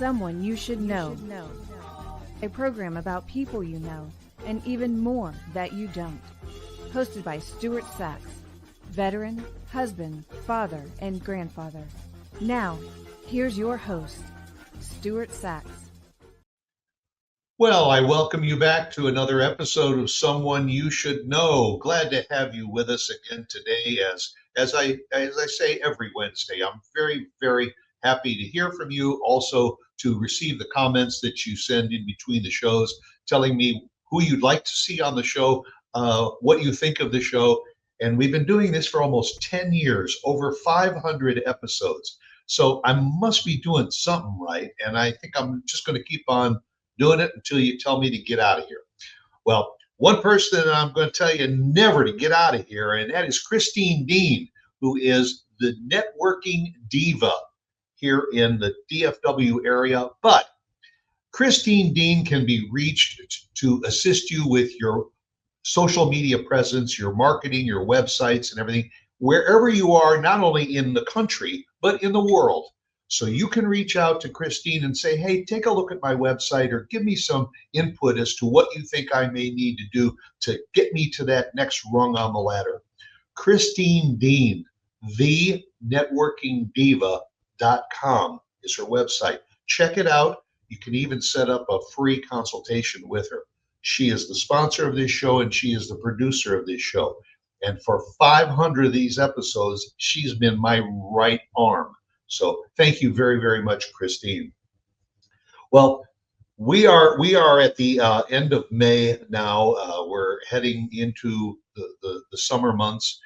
Someone You Should Know. A program about people you know and even more that you don't. Hosted by Stuart Sax, veteran, husband, father, and grandfather. Now, here's your host, Stuart Sax. Well, I welcome you back to another episode of Someone You Should Know. Glad to have you with us again today. As I say every Wednesday, I'm very, very happy to hear from you. Also, to receive the comments that you send in between the shows, telling me who you'd like to see on the show, what you think of the show. And we've been doing this for almost 10 years, over 500 episodes. So I must be doing something right. And I think I'm just going to keep on doing it until you tell me to get out of here. Well, one person that I'm going to tell you never to get out of here, and that is Christine Dean, who is the networking diva here in the DFW area. But Christine Dean can be reached to assist you with your social media presence, your marketing, your websites, and everything, wherever you are, not only in the country, but in the world. So you can reach out to Christine and say, hey, take a look at my website or give me some input as to what you think I may need to do to get me to that next rung on the ladder. Christine Dean, thenetworkingdiva.com is her website. Check it out. You can even set up a free consultation with her. She is the sponsor of this show and she is the producer of this show. And for 500 of these episodes, she's been my right arm. So thank you very, very much, Christine. Well, we are at the end of May now. We're heading into the summer months.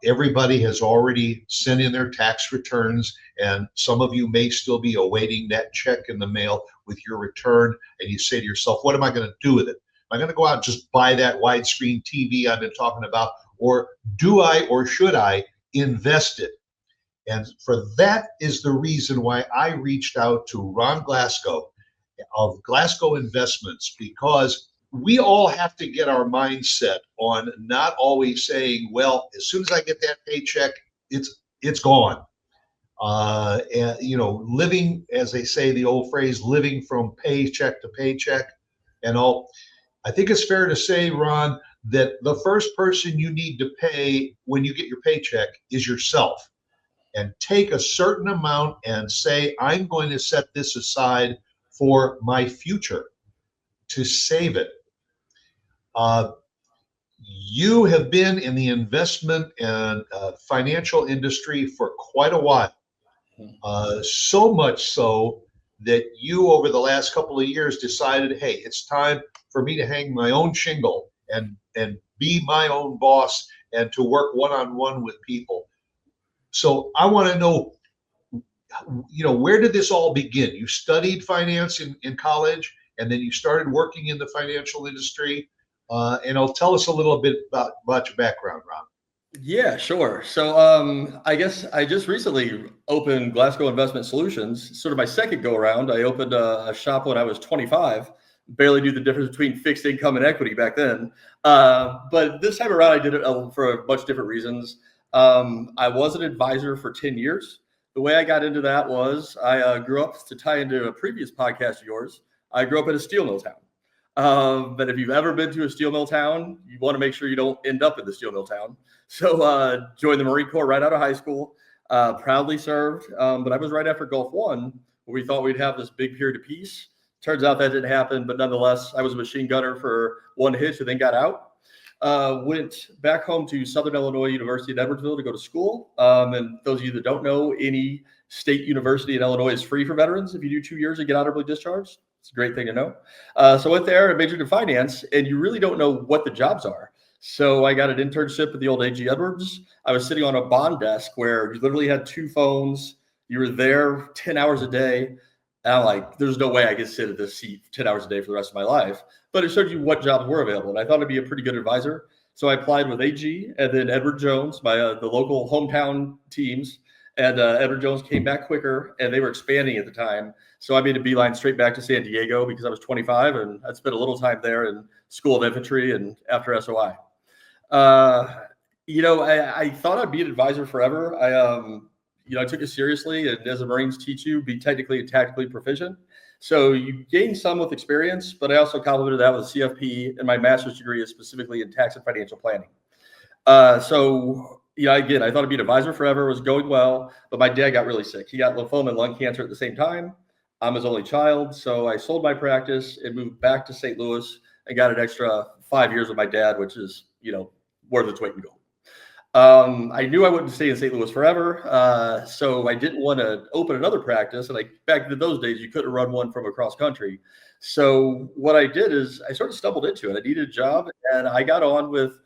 Everybody has already sent in their tax returns, and some of you may still be awaiting that check in the mail with your return. And you say to yourself, what am I going to do with it? Am I going to go out and just buy that widescreen TV I've been talking about? Or do I or should I invest it? And for that is the reason why I reached out to Ron Glasgow of Glasgow Investments, because we all have to get our mindset on not always saying, well, as soon as I get that paycheck, it's gone. And living, as they say, the old phrase, living from paycheck to paycheck and all. I think it's fair to say, Ron, that the first person you need to pay when you get your paycheck is yourself. And take a certain amount and say, I'm going to set this aside for my future to save it. You have been in the investment and financial industry for quite a while. So much so that you, over the last couple of years, decided, hey, it's time for me to hang my own shingle and be my own boss and to work one-on-one with people. So I want to know, where did this all begin? You studied finance in college, and then you started working in the financial industry. Tell us a little bit about your background, Ron. Yeah, sure. So I guess I just recently opened Glasgow Investment Solutions, sort of my second go around. I opened a shop when I was 25, barely knew the difference between fixed income and equity back then. But this time around, I did it for a bunch of different reasons. I was an advisor for 10 years. The way I got into that was I grew up, to tie into a previous podcast of yours, I grew up in a steel mill town. But if you've ever been to a steel mill town, you want to make sure you don't end up in the steel mill town. So joined the Marine Corps right out of high school, proudly served. But I was right after Gulf War, where we thought we'd have this big period of peace. Turns out that didn't happen. But nonetheless, I was a machine gunner for one hitch and then got out. Went back home to Southern Illinois University in Edwardsville to go to school. And those of you that don't know, any state university in Illinois is free for veterans if you do 2 years and get honorably discharged. It's a great thing to know. So I went there and majored in finance, and you really don't know what the jobs are. So I got an internship at the old A.G. Edwards. I was sitting on a bond desk where you literally had two phones. You were there 10 hours a day. And I'm like, there's no way I could sit at this seat 10 hours a day for the rest of my life. But it showed you what jobs were available. And I thought I'd be a pretty good advisor. So I applied with AG and then Edward Jones, the local hometown teams. And Edward Jones came back quicker, and they were expanding at the time. So I made a beeline straight back to San Diego because I was 25, and I'd spent a little time there in School of Infantry and after SOI. I thought I'd be an advisor forever. I took it seriously. And as the Marines teach you, be technically and tactically proficient. So you gain some with experience, but I also complemented that with CFP, and my master's degree is specifically in tax and financial planning. Again, I thought I'd be an advisor forever, was going well, but my dad got really sick. He got lymphoma and lung cancer at the same time. I'm his only child. So I sold my practice and moved back to St. Louis and got an extra 5 years with my dad, which is, worth its weight in gold. I knew I wouldn't stay in St. Louis forever. So I didn't want to open another practice. And back in those days, you couldn't run one from across country. So what I did is I sort of stumbled into it. I needed a job, and I got on with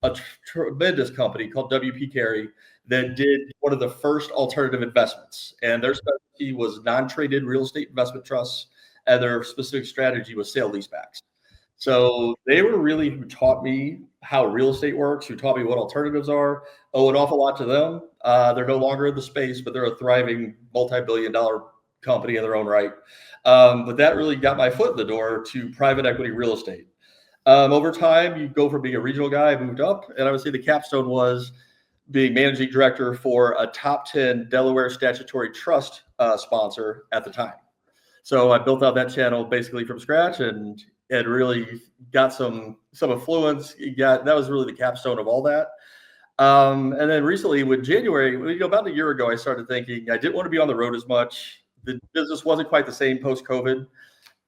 a tremendous company called WP Carey that did one of the first alternative investments. And their specialty was non-traded real estate investment trusts, and their specific strategy was sale leasebacks. So they were really who taught me how real estate works, who taught me what alternatives are. Owe an awful lot to them. They're no longer in the space, but they're a thriving multi-billion-dollar company in their own right. But that really got my foot in the door to private equity real estate. Over time, you go from being a regional guy, I moved up, and I would say the capstone was being managing director for a top 10 Delaware statutory trust sponsor at the time. So I built out that channel basically from scratch and really got some influence. That was really the capstone of all that. And then recently with January, about a year ago, I started thinking I didn't want to be on the road as much. The business wasn't quite the same post-COVID.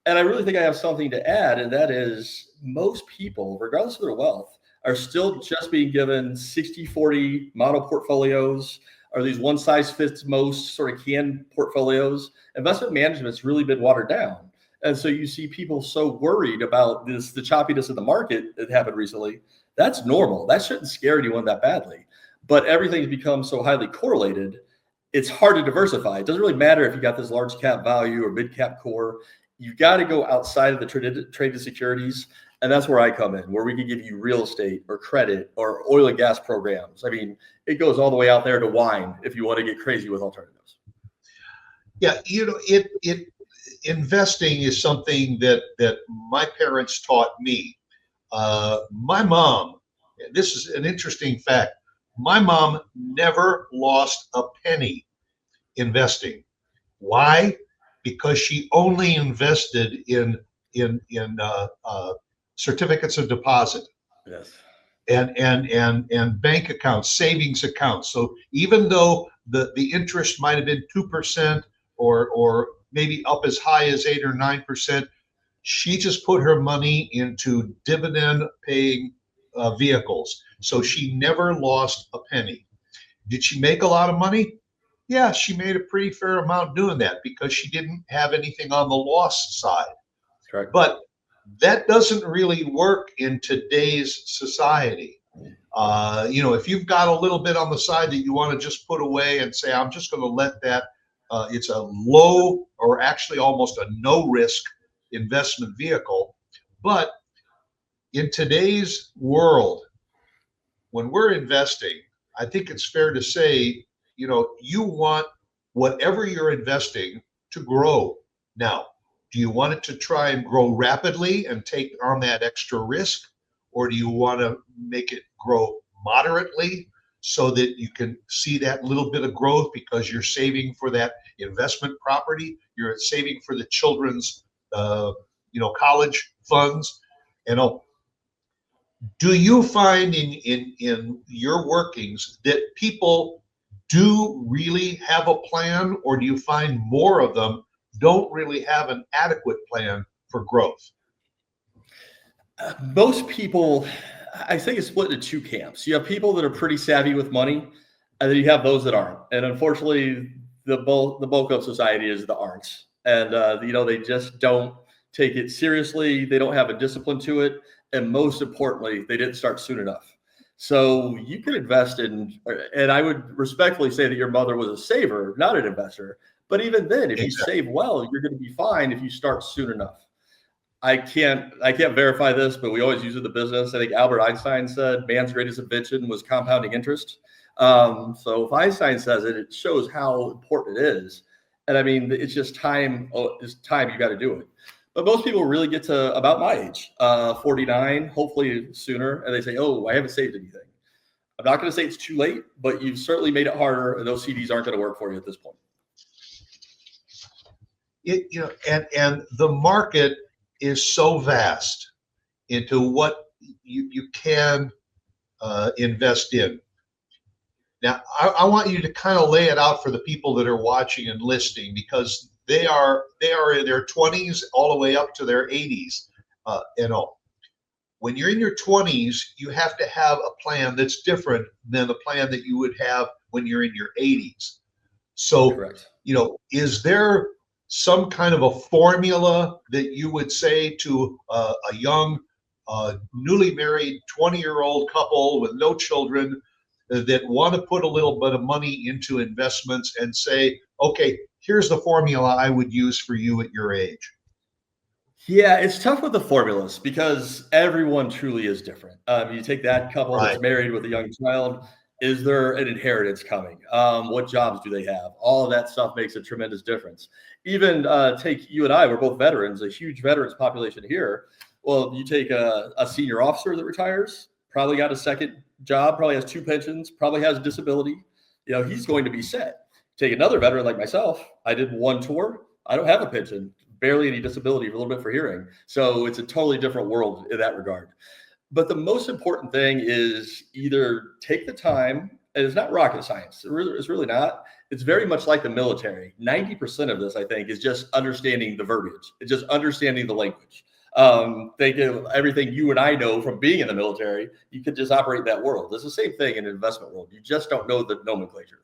And I really think I have something to add, and that is most people, regardless of their wealth, are still just being given 60-40 model portfolios, or these one-size-fits-most sort of canned portfolios. Investment management's really been watered down. And so you see people so worried about the choppiness of the market that happened recently. That's normal. That shouldn't scare anyone that badly. But everything's become so highly correlated, it's hard to diversify. It doesn't really matter if you got this large cap value or mid cap core. You've got to go outside of the traded securities. And that's where I come in, where we can give you real estate or credit or oil and gas programs. I mean, it goes all the way out there to wine if you want to get crazy with alternatives. Yeah, investing is something that my parents taught me. My mom, this is an interesting fact, my mom never lost a penny investing. Why? Because she only invested in certificates of deposit. Yes. And bank accounts, savings accounts. So even though the interest might have been 2% or maybe up as high as 8 or 9%, she just put her money into dividend paying vehicles. So she never lost a penny. Did she make a lot of money? Yeah, she made a pretty fair amount doing that because she didn't have anything on the loss side. Correct. But that doesn't really work in today's society. If you've got a little bit on the side that you want to just put away and say, I'm just going to let that, it's a low or actually almost a no risk investment vehicle. But in today's world, when we're investing, I think it's fair to say, you want whatever you're investing to grow. Now, do you want it to try and grow rapidly and take on that extra risk? Or do you want to make it grow moderately so that you can see that little bit of growth because you're saving for that investment property, you're saving for the children's, college funds? Do you find in your workings that people do really have a plan, or do you find more of them don't really have an adequate plan for growth? Most people, I think it's split into two camps. You have people that are pretty savvy with money, and then you have those that aren't. And unfortunately, the bulk of society is the aren't. And, they just don't take it seriously. They don't have a discipline to it. And most importantly, they didn't start soon enough. So you can invest in, and I would respectfully say that your mother was a saver, not an investor. But even then, if you save well, you're going to be fine if you start soon enough. I can't verify this, but we always use it in the business. I think Albert Einstein said man's greatest invention was compounding interest. So if Einstein says it, it shows how important it is. And I mean, it's just time. It's time you got to do it. But most people really get to about my age, 49, hopefully sooner, and they say, "Oh, I haven't saved anything." I'm not going to say it's too late, but you've certainly made it harder, and those CDs aren't going to work for you at this point. And the market is so vast into what you can invest in. Now, I want you to kind of lay it out for the people that are watching and listening, because they are in their 20s all the way up to their 80s and all. When you're in your 20s, you have to have a plan that's different than the plan that you would have when you're in your 80s. So, Correct. Is there some kind of a formula that you would say to a young, newly married 20-year-old couple with no children that want to put a little bit of money into investments and say, okay, here's the formula I would use for you at your age? Yeah, it's tough with the formulas because everyone truly is different. You take that couple that's married with a young child. Is there an inheritance coming? What jobs do they have? All of that stuff makes a tremendous difference. Even take you and I, we're both veterans, a huge veterans population here. Well, you take a senior officer that retires, probably got a second job, probably has 2 pensions, probably has a disability. He's going to be set. Take another veteran like myself. I did 1 tour. I don't have a pension, barely any disability, a little bit for hearing. So it's a totally different world in that regard. But the most important thing is either take the time, and it's not rocket science. It's really not. It's very much like the military. 90% of this, I think, is just understanding the verbiage. It's just understanding the language. Think of everything you and I know from being in the military. You could just operate that world. It's the same thing in the investment world. You just don't know the nomenclature.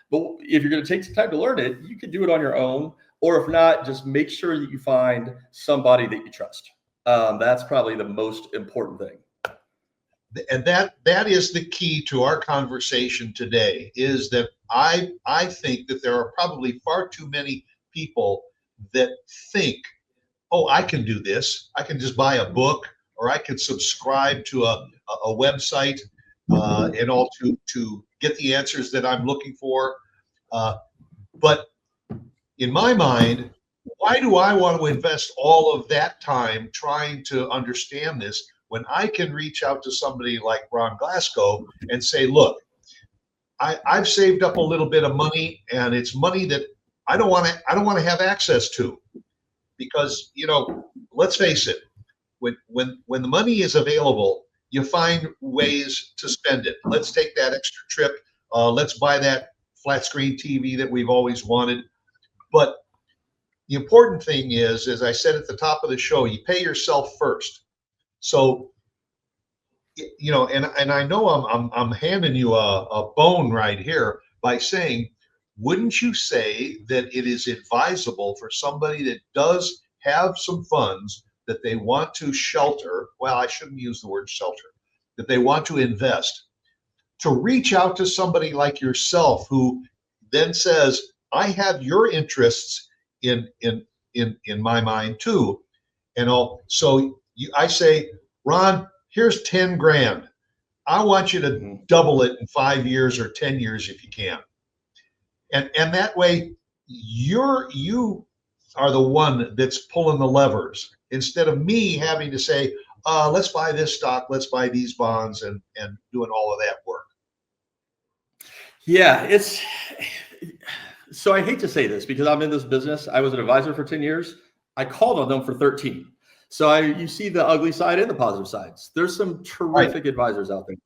But if you're going to take some time to learn it, you can do it on your own. Or if not, just make sure that you find somebody that you trust. That's probably the most important thing. And that is the key to our conversation today, is that I think that there are probably far too many people that think, oh, I can do this. I can just buy a book, or I can subscribe to a website and all to get the answers that I'm looking for. But in my mind, why do I want to invest all of that time trying to understand this when I can reach out to somebody like Ron Glasgow and say, look, I've saved up a little bit of money, and it's money that I don't want to have access to, because let's face it, when the money is available, you find ways to spend it. Let's take that extra trip. Let's buy that flat screen TV that we've always wanted. But the important thing is, as I said at the top of the show, you pay yourself first. So, and I know I'm handing you a bone right here by saying, wouldn't you say that it is advisable for somebody that does have some funds that they want to shelter? Well, I shouldn't use the word shelter, that they want to invest, to reach out to somebody like yourself, who then says, I have your interests in my mind too. And all. So I say, Ron, here's 10 grand. I want you to double it in 5 years or 10 years if you can. And that way you are the one that's pulling the levers, instead of me having to say, let's buy this stock, let's buy these bonds, and doing all of that work. Yeah, so I hate to say this because I'm in this business. I was an advisor for 10 years. I called on them for 13. So you see the ugly side and the positive sides. There's some terrific advisors out there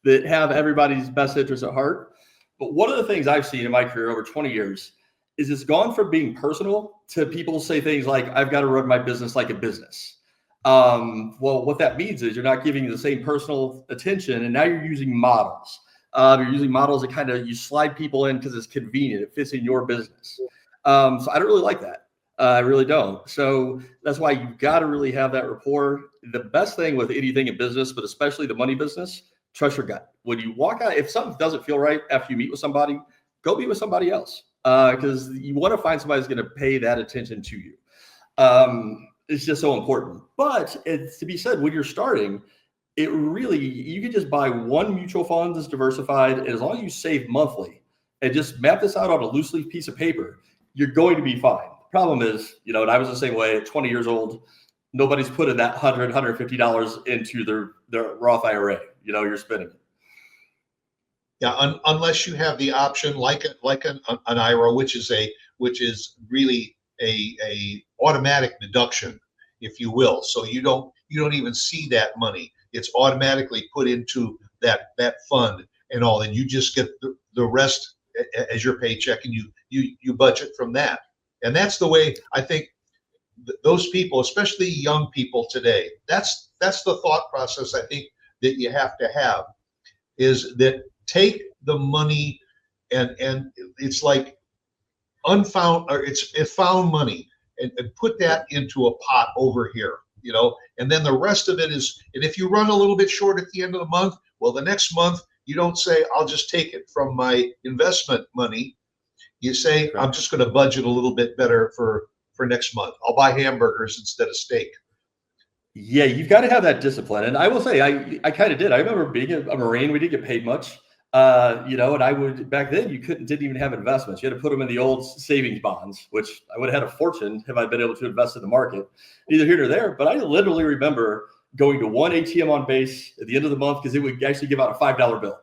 that have everybody's best interest at heart. But one of the things I've seen in my career over 20 years is it's gone from being personal to people say things like, I've got to run my business like a business. Well, what that means is you're not giving the same personal attention, and now you're using models. You're using models that you slide people in because it's convenient. It fits in your business. So I don't really like that. I really don't. So that's why you've got to really have that rapport. The best thing with anything in business, but especially the money business, trust your gut. When you walk out, if something doesn't feel right after you meet with somebody, go meet with somebody else, because you want to find somebody who's going to pay that attention to you. It's just so important. But it's to be said, when you're starting, you can just buy one mutual fund that's diversified, and as long as you save monthly and just map this out on a loose leaf piece of paper, you're going to be fine. Problem is, and I was the same way at 20 years old, nobody's putting that $100, $150 into their Roth IRA. You're spending it. Yeah, unless you have the option like an IRA, which is really a automatic deduction, if you will. So you don't even see that money. It's automatically put into that fund and all, and you just get the rest as your paycheck, and you budget from that. And that's the way I think those people, especially young people today, that's the thought process I think that you have to have, is that take the money and it's like unfound, or it's found money, and put that into a pot over here, and then the rest of it is, and if you run a little bit short at the end of the month, well, the next month you don't say, I'll just take it from my investment money. You say, I'm just going to budget a little bit better for next month. I'll buy hamburgers instead of steak. Yeah, you've got to have that discipline. And I will say, I kind of did. I remember being a Marine. We didn't get paid much, and I would, back then, didn't even have investments. You had to put them in the old savings bonds, which I would have had a fortune if I'd been able to invest in the market. Neither here nor there. But I literally remember going to one ATM on base at the end of the month because it would actually give out a $5 bill.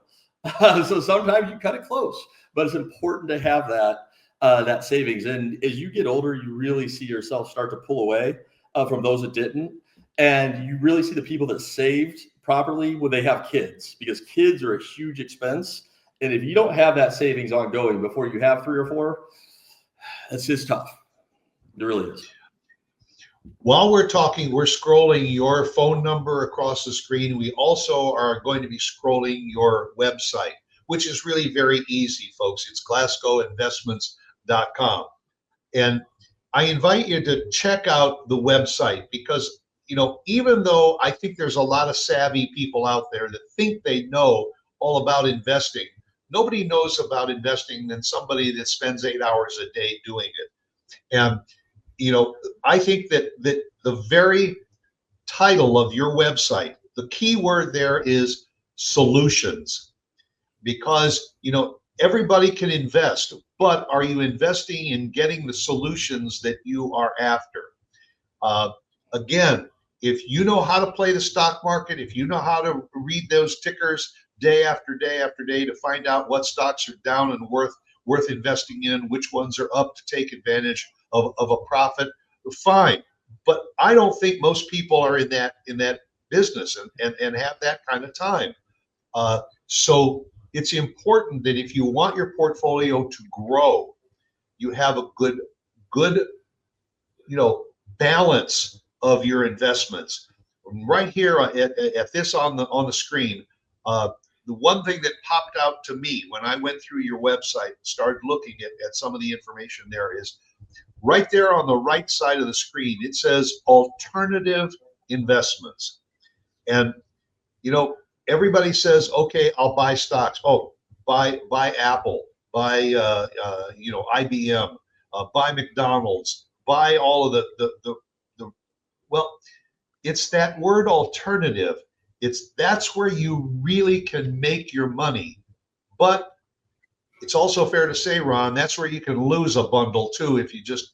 So sometimes you cut it close, but it's important to have that savings. And as you get older, you really see yourself start to pull away from those that didn't. And you really see the people that saved properly when they have kids, because kids are a huge expense. And if you don't have that savings ongoing before you have 3 or 4, it's just tough. It really is. While we're talking, we're scrolling your phone number across the screen. We also are going to be scrolling your website, which is really very easy, folks. It's glasgowinvestments.com. And I invite you to check out the website because, even though I think there's a lot of savvy people out there that think they know all about investing, nobody knows about investing than somebody that spends 8 hours a day doing it. And I think that the very title of your website, the key word there is solutions, because everybody can invest, but are you investing in getting the solutions that you are after? Again, if you know how to play the stock market, if you know how to read those tickers day after day after day to find out what stocks are down and worth investing in, which ones are up to take advantage of a profit, fine. But I don't think most people are in that business and have that kind of time. So it's important that if you want your portfolio to grow, you have a good balance of your investments. Right here at this on the screen, the one thing that popped out to me when I went through your website and started looking at some of the information there is right there on the right side of the screen. It says alternative investments. And everybody says, okay, I'll buy stocks. Oh, buy Apple, buy IBM, buy McDonald's, buy all of the well, it's that word alternative. That's where you really can make your money. But it's also fair to say, Ron, that's where you can lose a bundle too if you just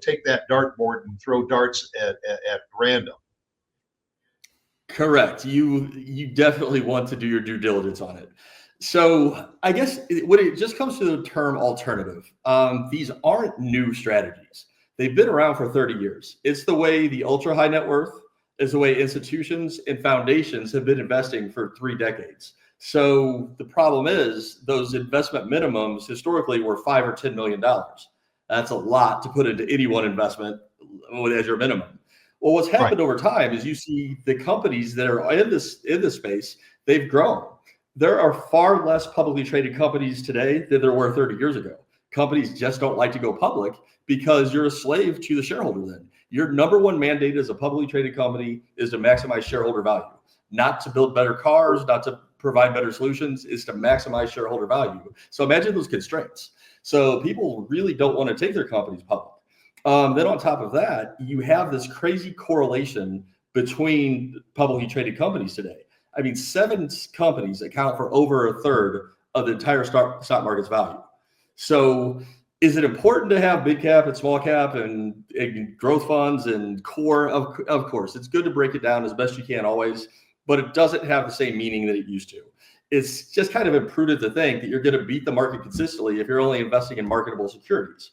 take that dartboard and throw darts at random. Correct. You definitely want to do your due diligence on it. So I guess when it just comes to the term alternative, these aren't new strategies. They've been around for 30 years. It's the way the ultra high net worth, is the way institutions and foundations have been investing for 3 decades. So the problem is those investment minimums historically were $5 or $10 million. That's a lot to put into any one investment as your minimum. Well, what's happened over time is you see the companies that are in this space, they've grown. There are far less publicly traded companies today than there were 30 years ago. Companies just don't like to go public because you're a slave to the shareholder then. Your number one mandate as a publicly traded company is to maximize shareholder value, not to build better cars, not to provide better solutions, is to maximize shareholder value. So imagine those constraints. So people really don't want to take their companies public. Then on top of that, you have this crazy correlation between publicly traded companies today. I mean, 7 companies account for over a third of the entire stock market's value. So is it important to have big cap and small cap and growth funds and core? Of course, it's good to break it down as best you can always, but it doesn't have the same meaning that it used to. it's just kind of imprudent to think that you're going to beat the market consistently if you're only investing in marketable securities.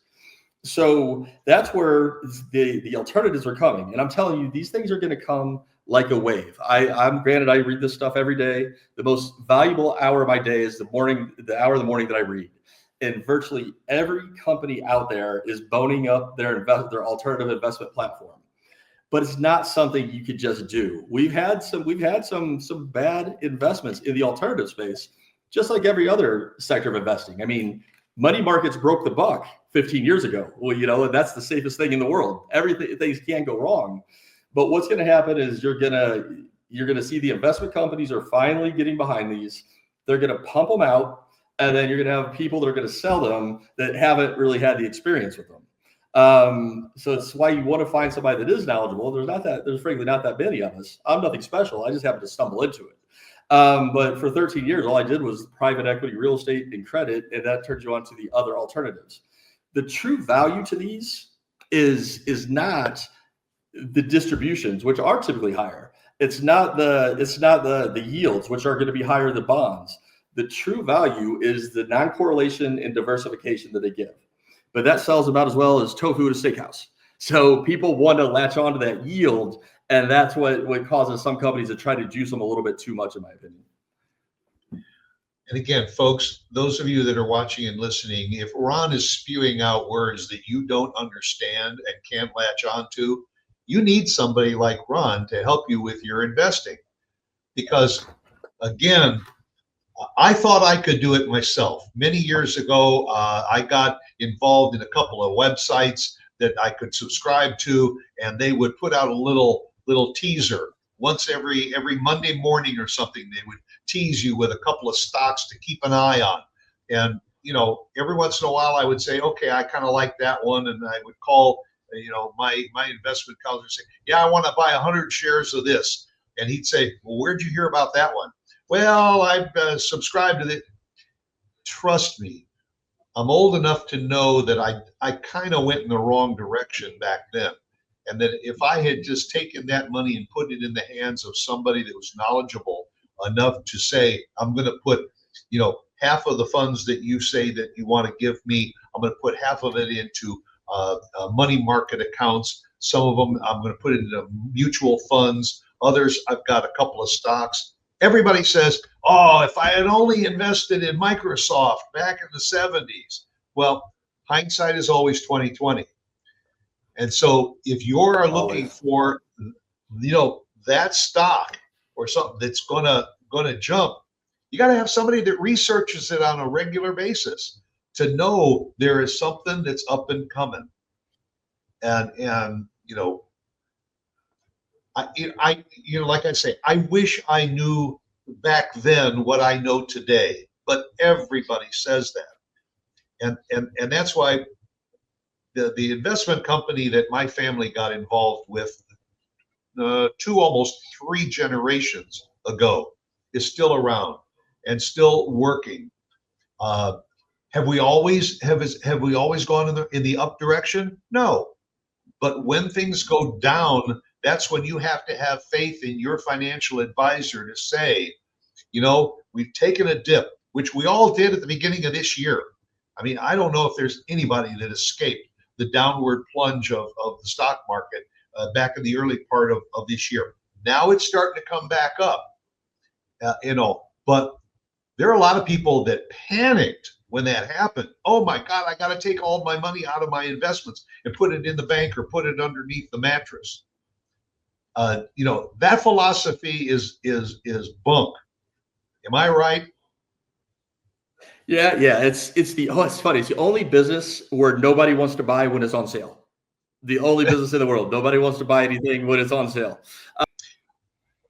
So that's where the alternatives are coming. And I'm telling you, these things are going to come like a wave. I'm granted, I read this stuff every day. The most valuable hour of my day is the hour of the morning that I read. And virtually every company out there is boning up their alternative investment platform. But it's not something you could just do. We've had some bad investments in the alternative space, just like every other sector of investing. I mean, money markets broke the buck 15 years ago. Well, and that's the safest thing in the world. Things can go wrong. But what's going to happen is you're going to see the investment companies are finally getting behind these. They're going to pump them out, and then you're going to have people that are going to sell them that haven't really had the experience with them. So it's why you want to find somebody that is knowledgeable. There's frankly not that many of us. I'm nothing special. I just happened to stumble into it. But for 13 years, all I did was private equity, real estate, and credit, and that turns you on to the other alternatives. The true value to these is not the distributions, which are typically higher. It's not the yields, which are going to be higher than bonds. The true value is the non-correlation and diversification that they give. But that sells about as well as tofu at a steakhouse. So people want to latch onto that yield, and that's what causes some companies to try to juice them a little bit too much, in my opinion. And again, folks, those of you that are watching and listening, if Ron is spewing out words that you don't understand and can't latch onto, you need somebody like Ron to help you with your investing. Because again, I thought I could do it myself. Many years ago, I got involved in a couple of websites that I could subscribe to, and they would put out a little teaser once every Monday morning or something. They would tease you with a couple of stocks to keep an eye on. And every once in a while, I would say, okay, I kind of like that one, and I would call my investment counselor and say, yeah, I want to buy 100 shares of this. And he'd say, well, where'd you hear about that one? Well, I've subscribed to it. Trust me, I'm old enough to know that I kind of went in the wrong direction back then. And that if I had just taken that money and put it in the hands of somebody that was knowledgeable enough to say, I'm going to put, half of the funds that you say that you want to give me, I'm going to put half of it into money market accounts. Some of them I'm going to put it into mutual funds. Others, I've got a couple of stocks. Everybody says, oh, if I had only invested in Microsoft back in the 70s. Well, hindsight is always 20/20. And so if you're looking for, that stock or something that's gonna jump, you got to have somebody that researches it on a regular basis to know there is something that's up and coming. And like I say, I wish I knew back then what I know today, but everybody says that. And that's why the investment company that my family got involved with 2, almost 3 generations ago is still around and still working. Have we always gone in the up direction? No. But when things go down, that's when you have to have faith in your financial advisor to say, we've taken a dip, which we all did at the beginning of this year. I mean, I don't know if there's anybody that escaped the downward plunge of the stock market back in the early part of this year. Now it's starting to come back up, but there are a lot of people that panicked when that happened. Oh my God, I got to take all my money out of my investments and put it in the bank or put it underneath the mattress. That philosophy is bunk. Am I right? Yeah. It's funny. It's the only business where nobody wants to buy when it's on sale. The only business in the world. Nobody wants to buy anything when it's on sale.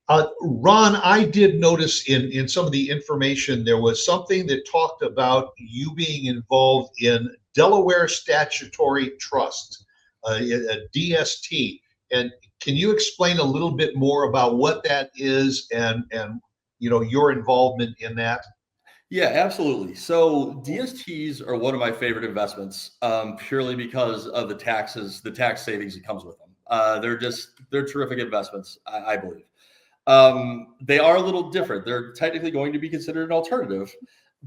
Ron, I did notice in some of the information, there was something that talked about you being involved in Delaware Statutory Trust, a DST. And can you explain a little bit more about what that is and your involvement in that? Yeah, absolutely. So DSTs are one of my favorite investments, purely because of the tax savings that comes with them. They're terrific investments, I believe. They are a little different. They're technically going to be considered an alternative,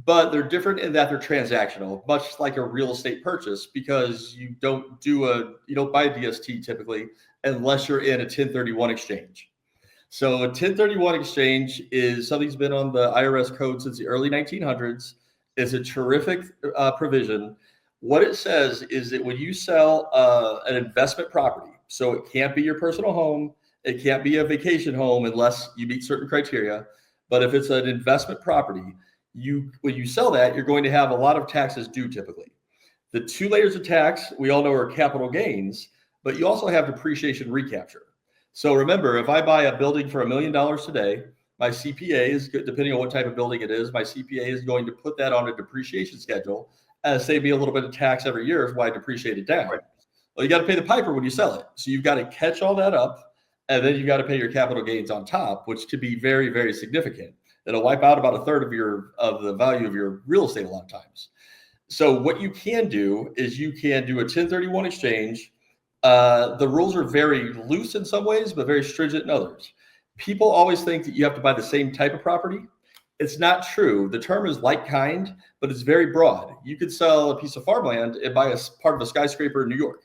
but they're different in that they're transactional, much like a real estate purchase, because you don't buy a DST typically unless you're in a 1031 exchange. So a 1031 exchange is something that's been on the IRS code since the early 1900s. It's a terrific provision. What it says is that when you sell an investment property, so it can't be your personal home, it can't be a vacation home unless you meet certain criteria, but if it's an investment property, when you sell that, you're going to have a lot of taxes due typically. The two layers of tax we all know are capital gains, but you also have depreciation recapture. So remember, if I buy a building for $1 million today, my CPA is, depending on what type of building it is, my CPA is going to put that on a depreciation schedule and save me a little bit of tax every year is why I depreciate it down. Right. Well, you got to pay the piper when you sell it. So you've got to catch all that up, and then you've got to pay your capital gains on top, which could be very, very significant. It'll wipe out about a third of the value of your real estate a lot of times. So what you can do is you can do a 1031 exchange. The rules are very loose in some ways, but very stringent in others. People always think that you have to buy the same type of property. It's not true. The term is like kind, but it's very broad. You could sell a piece of farmland and buy a part of a skyscraper in New York.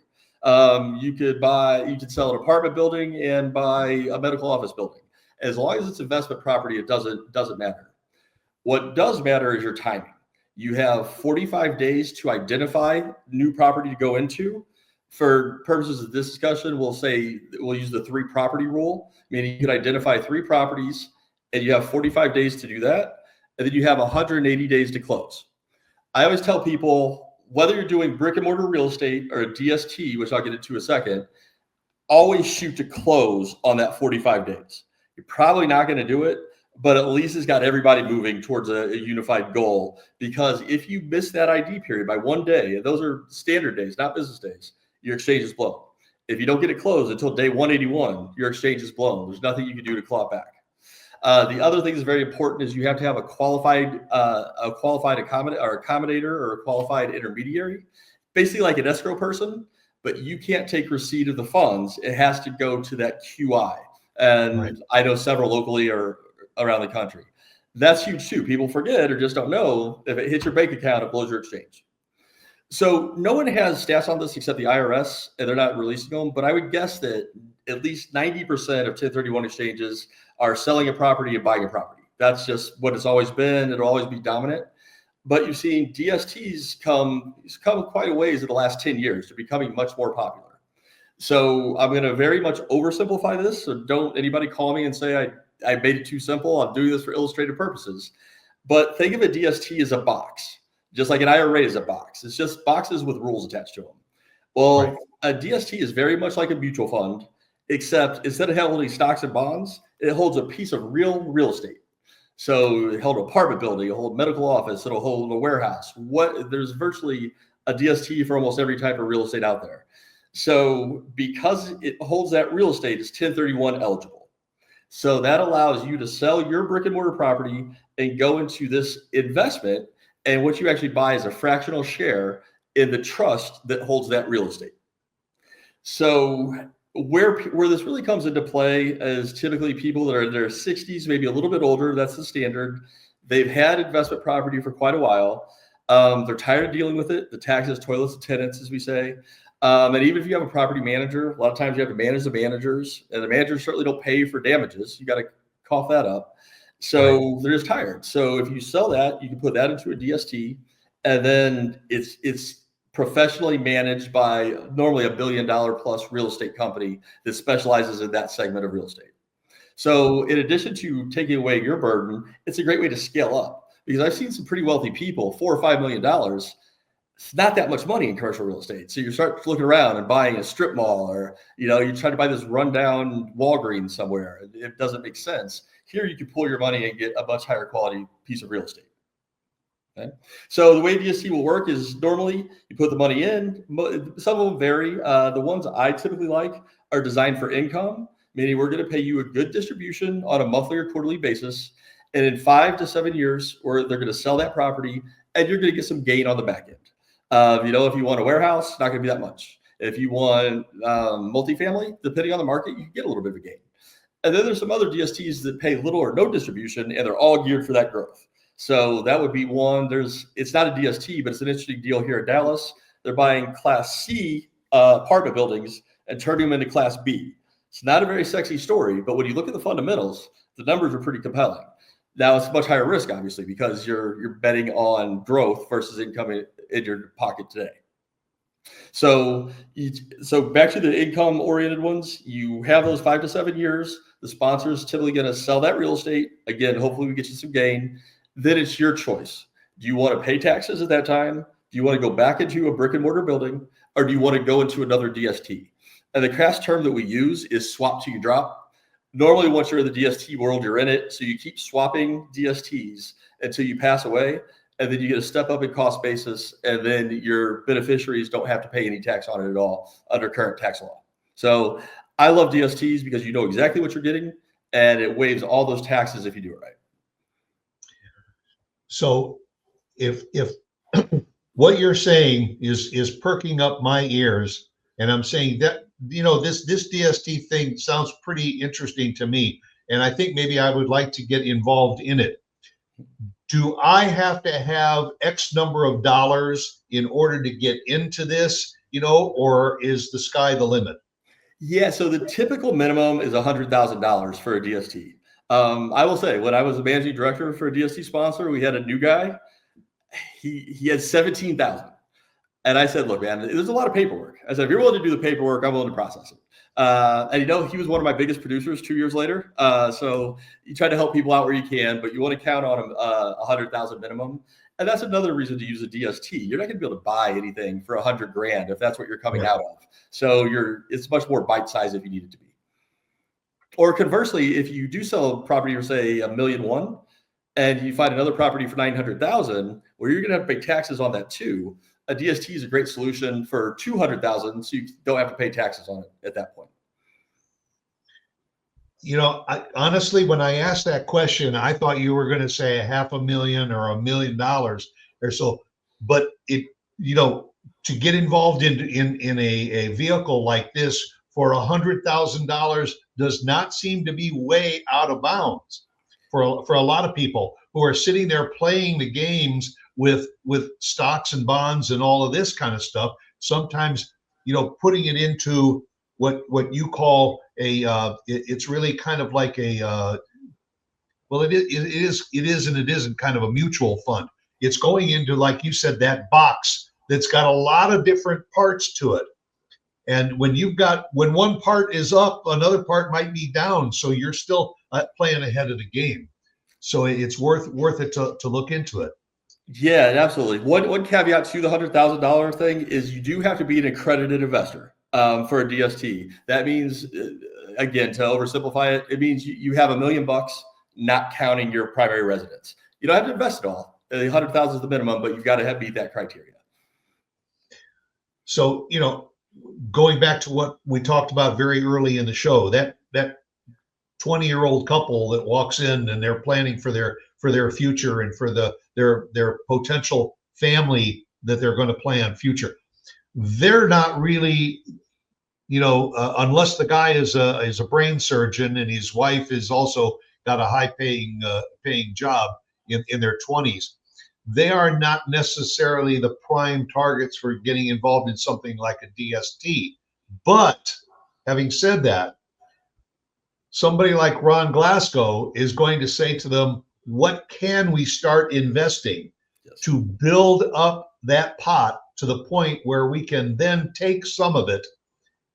You could sell an apartment building and buy a medical office building. As long as it's investment property, it doesn't matter. What does matter is your timing. You have 45 days to identify new property to go into. For purposes of this discussion, we'll use the 3 property rule, meaning you can identify 3 properties and you have 45 days to do that. And then you have 180 days to close. I always tell people, whether you're doing brick and mortar real estate or a DST, which I'll get into in a second, always shoot to close on that 45 days. You're probably not going to do it, but at least it's got everybody moving towards a unified goal. Because if you miss that ID period by 1 day, and those are standard days, not business days, your exchange is blown. If you don't get it closed until day 181, your exchange is blown. There's nothing you can do to claw it back. The other thing that's very important is you have to have a qualified accommodator or a qualified intermediary, basically like an escrow person, but you can't take receipt of the funds. It has to go to that QI. And right. I know several locally or around the country. That's huge too. People forget or just don't know, if it hits your bank account, it blows your exchange. So no one has stats on this except the IRS, and they're not releasing them. But I would guess that at least 90% of 1031 exchanges are selling a property and buying a property. That's just what it's always been. It'll always be dominant. But you've seen DSTs come quite a ways in the last 10 years to becoming much more popular. So I'm going to very much oversimplify this. So don't anybody call me and say I made it too simple. I'm doing this for illustrative purposes. But think of a DST as a box. Just like an IRA is a box. It's just boxes with rules attached to them. Well, right. A DST is very much like a mutual fund, except instead of holding stocks and bonds, it holds a piece of real estate. So it held an apartment building, it'll hold a medical office, it'll hold a warehouse. There's virtually a DST for almost every type of real estate out there. So because it holds that real estate, it's 1031 eligible. So that allows you to sell your brick and mortar property and go into this investment. And what you actually buy is a fractional share in the trust that holds that real estate. So where this really comes into play is typically people that are in their 60s, maybe a little bit older. That's the standard. They've had investment property for quite a while. They're tired of dealing with it. The taxes, toilets, and tenants, as we say. And even if you have a property manager, a lot of times you have to manage the managers, and the managers certainly don't pay for damages. You got to cough that up. So right. They're just tired. So if you sell that, you can put that into a DST, and then it's professionally managed by normally $1 billion plus real estate company that specializes in that segment of real estate. So in addition to taking away your burden, it's a great way to scale up, because I've seen some pretty wealthy people, $4 or $5 million. It's not that much money in commercial real estate. So you start looking around and buying a strip mall, or you try to buy this rundown Walgreens somewhere. It doesn't make sense. Here you can pull your money and get a much higher quality piece of real estate. Okay. So the way DST will work is normally you put the money in. Some of them vary. The ones I typically like are designed for income, meaning we're going to pay you a good distribution on a monthly or quarterly basis. And in 5 to 7 years, or they're going to sell that property and you're going to get some gain on the back end. If you want a warehouse, not going to be that much. If you want multifamily, depending on the market, you can get a little bit of a gain. And then there's some other DSTs that pay little or no distribution, and they're all geared for that growth. So that would be one. It's not a DST, but it's an interesting deal here in Dallas. They're buying Class C apartment buildings and turning them into Class B. It's not a very sexy story, but when you look at the fundamentals, the numbers are pretty compelling. Now it's much higher risk, obviously, because you're betting on growth versus income in your pocket today. So back to the income-oriented ones, you have those 5 to 7 years. The sponsor is typically going to sell that real estate. Again, hopefully we get you some gain. Then it's your choice. Do you want to pay taxes at that time? Do you want to go back into a brick and mortar building, or do you want to go into another DST? And the crass term that we use is swap till you drop. Normally, once you're in the DST world, you're in it. So you keep swapping DSTs until you pass away, and then you get a step up in cost basis, and then your beneficiaries don't have to pay any tax on it at all under current tax law. So I love DSTs because you know exactly what you're getting, and it waives all those taxes if you do it right. So if what you're saying is perking up my ears, and I'm saying that, this DST thing sounds pretty interesting to me, and I think maybe I would like to get involved in it. Do I have to have X number of dollars in order to get into this, or is the sky the limit? Yeah, so the typical minimum is $100,000 for a DST. I will say, when I was a managing director for a DST sponsor, we had a new guy. He had 17,000. And I said, look, man, there's a lot of paperwork. I said, if you're willing to do the paperwork, I'm willing to process it. And he was one of my biggest producers 2 years later. So you try to help people out where you can, but you want to count on them 100,000 minimum. And that's another reason to use a DST. You're not going to be able to buy anything for $100,000 if that's what you're coming out of. So it's much more bite size if you need it to be. Or conversely, if you do sell a property for say $1.1 million, and you find another property for $900,000, where you're going to have to pay taxes on that too. A DST is a great solution for $200,000, so you don't have to pay taxes on it at that point. Honestly, when I asked that question, I thought you were going to say $500,000 or $1 million or so. But to get involved in a vehicle like this for $100,000 does not seem to be way out of bounds for a lot of people who are sitting there playing the games with stocks and bonds and all of this kind of stuff. Sometimes, putting it into what you call it's really kind of like it is and it isn't kind of a mutual fund. It's going into, like you said, that box that's got a lot of different parts to it. And when one part is up, another part might be down. So you're still playing ahead of the game. So it's worth it to look into it. Yeah, absolutely. One caveat to the $100,000 thing is you do have to be an accredited investor for a DST. That means, again, to oversimplify it, it means you have $1 million, not counting your primary residence. You don't have to invest it all. The $100,000 is the minimum, but you've got to meet that criteria. So, going back to what we talked about very early in the show, that 20-year-old couple that walks in and they're planning for their future and for their potential family that they're going to plan future, they're not really, unless the guy is a brain surgeon and his wife is also got a high paying job in their 20s. They are not necessarily the prime targets for getting involved in something like a DST. But having said that, somebody like Ron Glasgow is going to say to them, what can we start investing to build up that pot to the point where we can then take some of it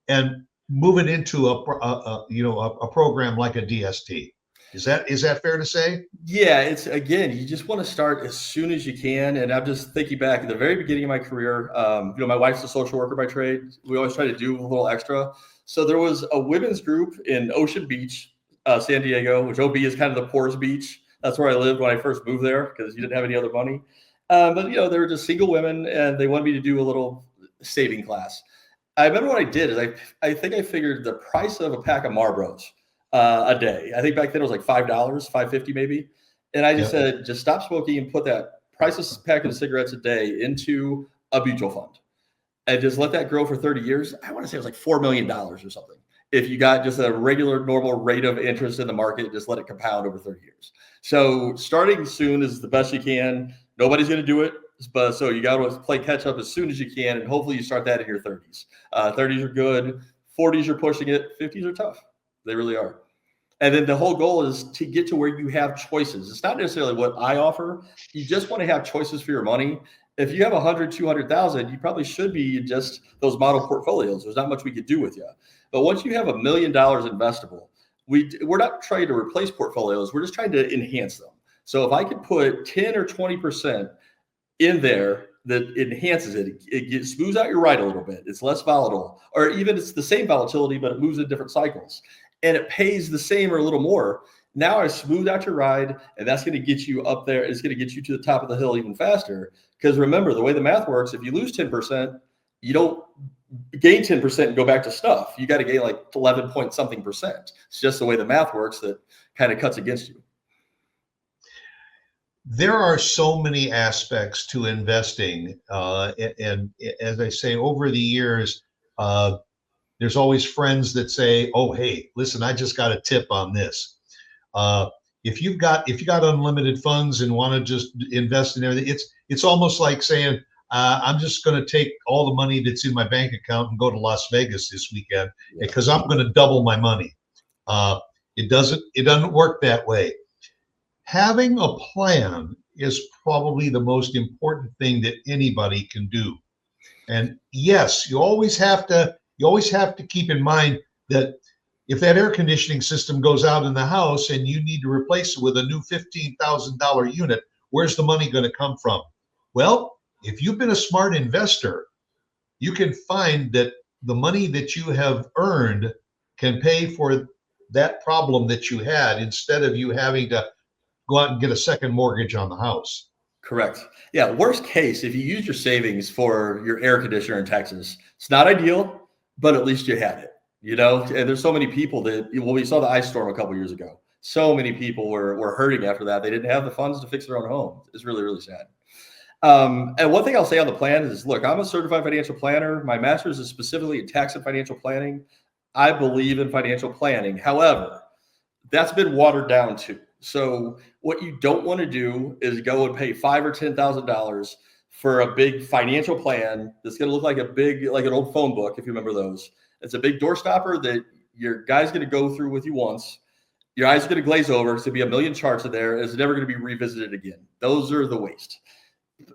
and move it into a program like a DST? Is that fair to say? Yeah, it's, again, you just want to start as soon as you can. And I'm just thinking back at the very beginning of my career. My wife's a social worker by trade. We always try to do a little extra. So there was a women's group in Ocean Beach, San Diego, which OB is kind of the poorest beach. That's where I lived when I first moved there because you didn't have any other money. But they were just single women, and they wanted me to do a little saving class. I remember what I did is I think I figured the price of a pack of Marlboros a day. I think back then it was like $5, $5.50 maybe. And I just said, just stop smoking and put that priceless pack of cigarettes a day into a mutual fund and just let that grow for 30 years. I want to say it was like $4 million or something. If you got just a regular normal rate of interest in the market, just let it compound over 30 years. So starting soon is the best you can. Nobody's going to do it, but so you got to play catch up as soon as you can, and hopefully you start that in your 30s. 30s are good, 40s you're pushing it, 50s are tough. They really are. And then the whole goal is to get to where you have choices. It's not necessarily what I offer. You just want to have choices for your money. If you have 100, 200,000, you probably should be just those model portfolios. There's not much we could do with you. But once you have $1 million investable, we're not trying to replace portfolios. We're just trying to enhance them. So if I could put 10 or 20% in there that enhances it, it smooths out your ride a little bit. It's less volatile, or even it's the same volatility, but it moves in different cycles. And it pays the same or a little more. Now I smooth out your ride, and that's going to get you up there. It's going to get you to the top of the hill even faster. Because remember, the way the math works, if you lose 10%, you don't gain 10% and go back to stuff. You got to gain like 11 point something percent. It's just the way the math works that kind of cuts against you. There are so many aspects to investing. And as I say, over the years, there's always friends that say, "Oh, hey, listen, I just got a tip on this." If you got unlimited funds and want to just invest in everything, it's almost like saying, "I'm just going to take all the money that's in my bank account and go to Las Vegas this weekend because I'm going to double my money." It doesn't work that way. Having a plan is probably the most important thing that anybody can do. And yes, you always have to keep in mind that if that air conditioning system goes out in the house and you need to replace it with a new $15,000 unit, where's the money going to come from? Well, if you've been a smart investor, you can find that the money that you have earned can pay for that problem that you had instead of you having to go out and get a second mortgage on the house. Correct. Yeah. Worst case, if you use your savings for your air conditioner in Texas, it's not ideal, but at least you had it, and there's so many people that, we saw the ice storm a couple of years ago. So many people were hurting after that. They didn't have the funds to fix their own home. It's really, really sad. And one thing I'll say on the plan is, look, I'm a certified financial planner. My master's is specifically in tax and financial planning. I believe in financial planning. However, that's been watered down too. So what you don't want to do is go and pay $5,000 or $10,000 for a big financial plan that's going to look like an old phone book, if you remember those. It's a big door stopper that your guy's going to go through with you once. Your eyes are going to glaze over. It's going to be a million charts in there. It's never going to be revisited again. Those are the waste.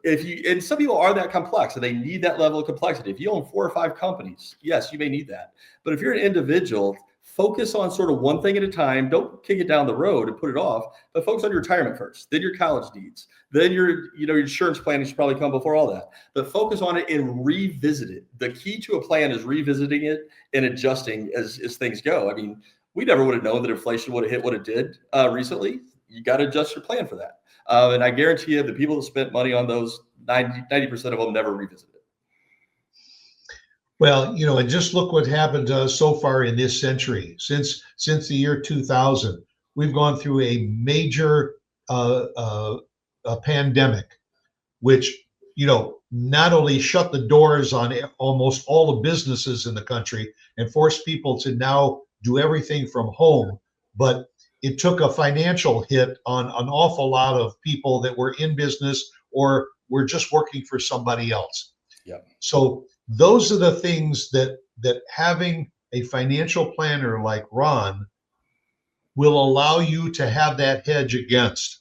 And some people are that complex and they need that level of complexity. If you own 4 or 5 companies, yes, you may need that. But if you're an individual, focus on sort of one thing at a time. Don't kick it down the road and put it off, but focus on your retirement first, then your college needs, then your insurance planning should probably come before all that. But focus on it and revisit it. The key to a plan is revisiting it and adjusting as things go. I mean, we never would have known that inflation would have hit what it did recently. You got to adjust your plan for that. And I guarantee you the people that spent money on those, 90% of them never revisited it. Well, and just look what happened so far in this century. Since the year 2000, we've gone through a major a pandemic, which, not only shut the doors on almost all the businesses in the country and forced people to now do everything from home, but it took a financial hit on an awful lot of people that were in business or were just working for somebody else. Yeah. So those are the things that having a financial planner like Ron will allow you to have that hedge against.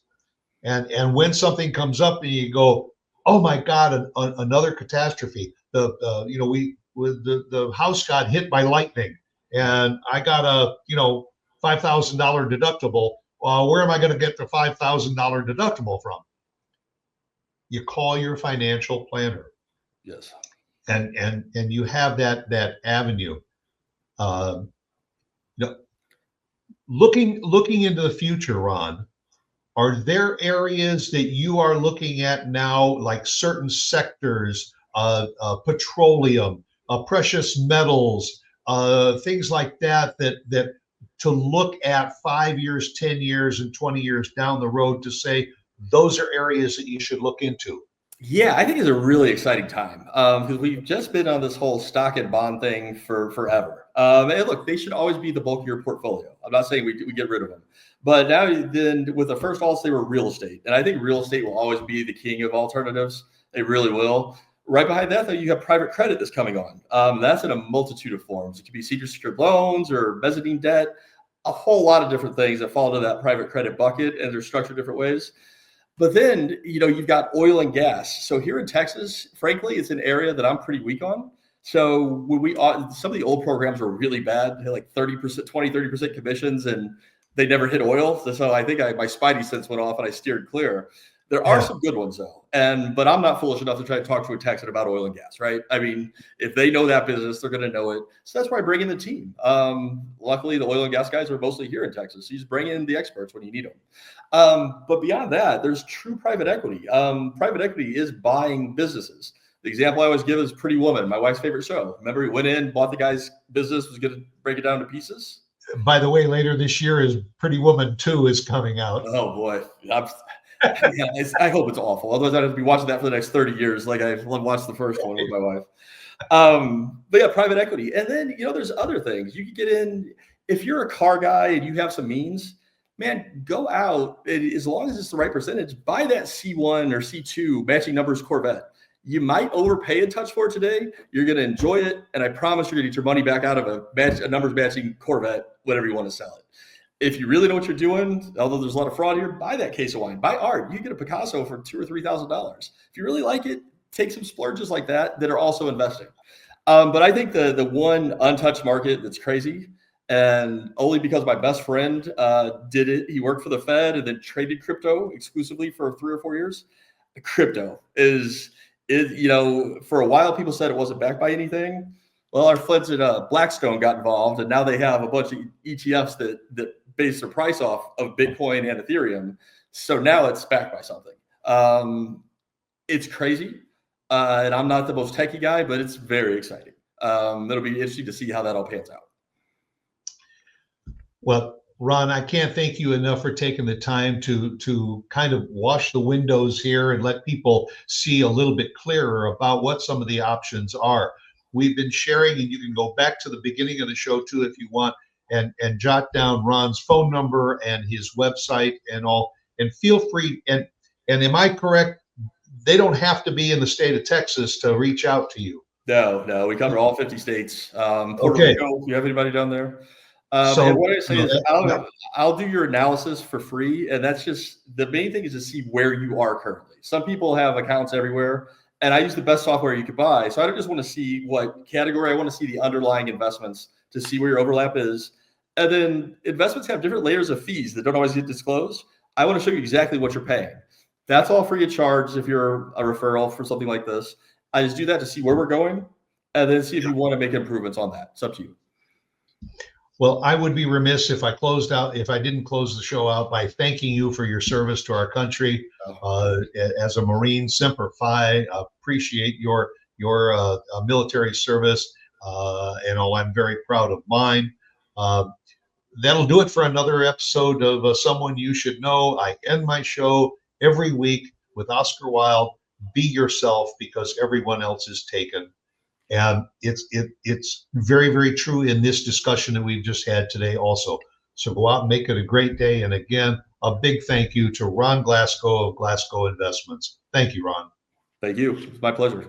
And when something comes up and you go, "Oh my God, another catastrophe!" The house got hit by lightning, and I got a $5,000 deductible. Where am I going to get the $5,000 deductible from? You call your financial planner. Yes. And you have that avenue. Looking into the future, Ron, are there areas that you are looking at now, like certain sectors, petroleum, precious metals, things like that to look at 5 years, 10 years, and 20 years down the road to say those are areas that you should look into? Yeah, I think it's a really exciting time because we've just been on this whole stock and bond thing for forever. And look, they should always be the bulk of your portfolio. I'm not saying we get rid of them, but now then with the first alts, they were real estate, and I think real estate will always be the king of alternatives. They really will. Right behind that, though, you have private credit that's coming on. That's in a multitude of forms. It could be senior secured loans or mezzanine debt, a whole lot of different things that fall into that private credit bucket, and they're structured different ways. But then, you've got oil and gas. So here in Texas, frankly, it's an area that I'm pretty weak on. So when some of the old programs were really bad, they had like 30%, 30% commissions, and they never hit oil. So I think my spidey sense went off and I steered clear. There are some good ones though. But I'm not foolish enough to try to talk to a Texan about oil and gas, right? I mean, if they know that business, they're going to know it. So that's why I bring in the team. Luckily, the oil and gas guys are mostly here in Texas. You just bring in the experts when you need them. But beyond that, there's true private equity. Private equity is buying businesses. The example I always give is Pretty Woman, my wife's favorite show. Remember, we went in, bought the guy's business, was going to break it down to pieces. By the way, later this year is Pretty Woman 2 is coming out. Oh boy. I hope it's awful. Otherwise, I'd have to be watching that for the next 30 years. Like I've watched the first one with my wife. But yeah, private equity. And then, there's other things you could get in. If you're a car guy and you have some means, man, go out. As long as it's the right percentage, buy that C1 or C2 matching numbers Corvette. You might overpay a touch for it today. You're going to enjoy it. And I promise you're going to get your money back out of a numbers matching Corvette whenever you want to sell it. If you really know what you're doing, although there's a lot of fraud here, buy that case of wine. Buy art. You get a Picasso for $2,000 or $3,000. If you really like it, take some splurges like that are also investing. But I think the one untouched market that's crazy, and only because my best friend did it. He worked for the Fed and then traded crypto exclusively for 3 or 4 years. Crypto is for a while people said it wasn't backed by anything. Well, our friends at Blackstone got involved, and now they have a bunch of ETFs that base their price off of Bitcoin and Ethereum. So now it's backed by something. It's crazy. And I'm not the most techie guy, but it's very exciting. It'll be interesting to see how that all pans out. Well, Ron, I can't thank you enough for taking the time to kind of wash the windows here and let people see a little bit clearer about what some of the options are. We've been sharing, and you can go back to the beginning of the show too if you want, and jot down Ron's phone number and his website and all. And feel free. And am I correct? They don't have to be in the state of Texas to reach out to you. No, we cover all 50 states. Puerto Rico, if you have anybody down there. So what I say is I'll do your analysis for free. And that's just the main thing is to see where you are currently. Some people have accounts everywhere, and I use the best software you could buy. So I don't just want to see what category. I want to see the underlying investments to see where your overlap is. And then investments have different layers of fees that don't always get disclosed. I want to show you exactly what you're paying. That's all free of charge if you're a referral for something like this. I just do that to see where we're going and then see if you want to make improvements on that. It's up to you. Well, I would be remiss if I didn't close the show out by thanking you for your service to our country. As a Marine, Semper Fi, appreciate your military service, and I'm very proud of mine. That'll do it for another episode of Someone You Should Know. I end my show every week with Oscar Wilde, be yourself because everyone else is taken. And it's very, very true in this discussion that we've just had today also. So go out and make it a great day. And again, a big thank you to Ron Glasgow of Glasgow Investments. Thank you, Ron. Thank you. It's my pleasure.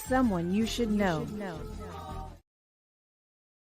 Someone you should know.